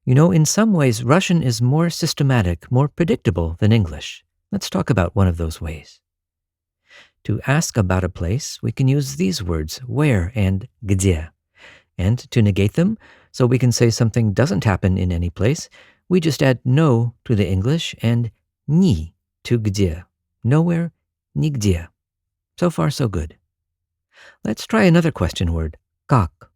You know, in some ways, Russian is more systematic, more predictable than English. Let's talk about one of those ways. To ask about a place, we can use these words, where and где. And to negate them, so we can say something doesn't happen in any place, we just add no to the English and ни to где. Nowhere, нигде. So far, so good. Let's try another question word, как.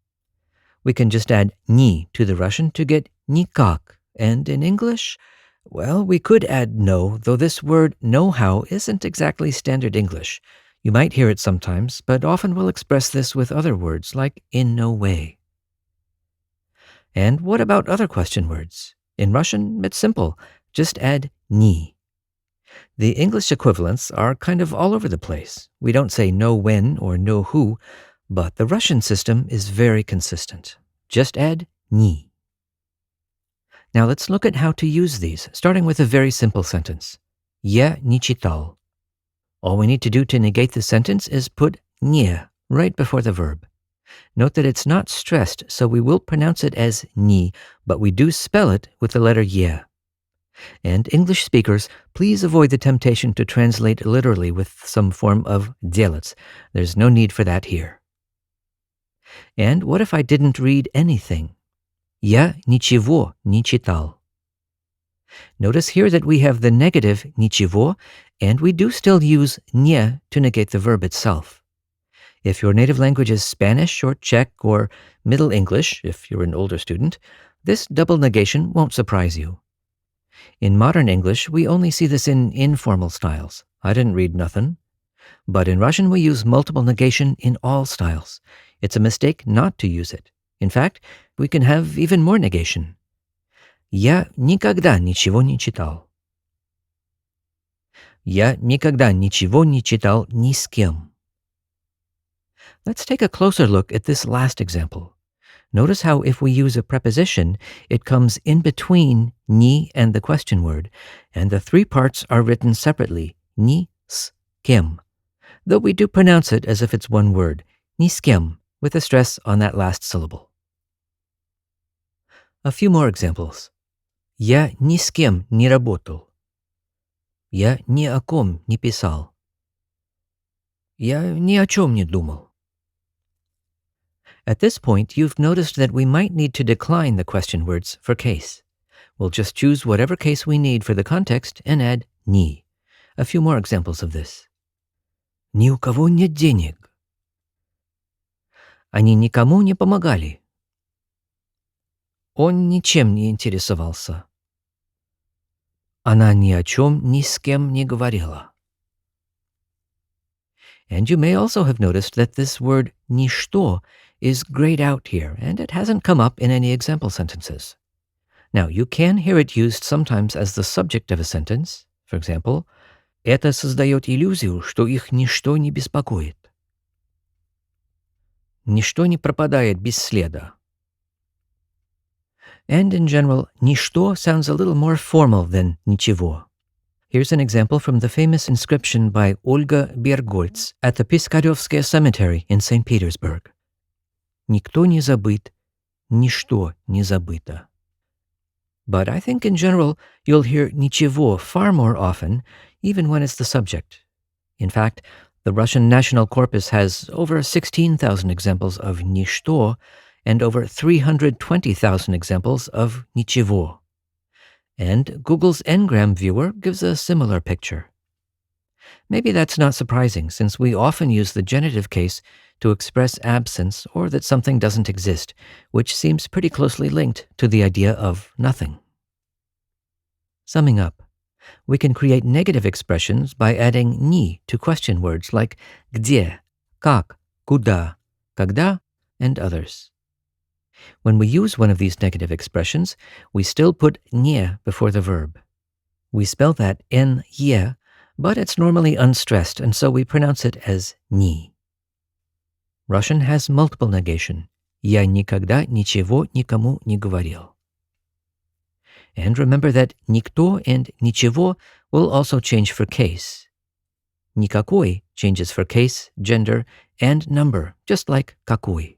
We can just add ни to the Russian to get никак. And in English, well, we could add no, though this word know-how isn't exactly standard English. You might hear it sometimes, but often we'll express this with other words like in no way. And what about other question words? In Russian, it's simple. Just add ni. The English equivalents are kind of all over the place. We don't say know when or know who, but the Russian system is very consistent. Just add ni. Now let's look at how to use these, starting with a very simple sentence. Я не читал. All we need to do to negate the sentence is put не right before the verb. Note that it's not stressed, so we will pronounce it as ni, but we do spell it with the letter ye. And English speakers, please avoid the temptation to translate literally with some form of делать. There's no need for that here. And what if I didn't read anything? Я ничего не читал. Notice here that we have the negative ничего, and we do still use не to negate the verb itself. If your native language is Spanish or Czech or Middle English, if you're an older student, this double negation won't surprise you. In modern English, we only see this in informal styles. I didn't read nothing. But in Russian, we use multiple negation in all styles. It's a mistake not to use it. In fact, we can have even more negation. Я никогда ничего не читал. Я никогда ничего не читал ни с кем. Let's take a closer look at this last example. Notice how if we use a preposition, it comes in between ni and the question word, and the three parts are written separately, ни с кем, though we do pronounce it as if it's one word, ни с кем, with a stress on that last syllable. A few more examples. Я ни с кем не работал. Я ни о ком не писал. Я ни о чем не думал. At this point, you've noticed that we might need to decline the question words for case. We'll just choose whatever case we need for the context and add ни. A few more examples of this. Ни у кого нет денег. Они никому не помогали. Он ничем не интересовался. Она ни о чем ни с кем не говорила. And you may also have noticed that this word ничто is grayed out here, and it hasn't come up in any example sentences. Now, you can hear it used sometimes as the subject of a sentence. For example, это создает иллюзию, что их ничто не беспокоит. Ничто не пропадает без следа. And in general, ничто sounds a little more formal than ничего. Here's an example from the famous inscription by Olga Bergholz at the Piskaryovskaya Cemetery in St. Petersburg. Никто не забыт, ничто не забыто. But I think in general, you'll hear ничего far more often, even when it's the subject. In fact, the Russian National Corpus has over 16,000 examples of ничто and over 320,000 examples of ничего. And Google's Ngram viewer gives a similar picture. Maybe that's not surprising, since we often use the genitive case to express absence or that something doesn't exist, which seems pretty closely linked to the idea of nothing. Summing up, we can create negative expressions by adding ni to question words like где, как, куда, когда, and others. When we use one of these negative expressions, we still put не before the verb. We spell that N-ye, but it's normally unstressed, and so we pronounce it as ни. Russian has multiple negation. Я никогда ничего никому не говорил. And remember that никто and ничего will also change for case. Никакой changes for case, gender, and number, just like какой.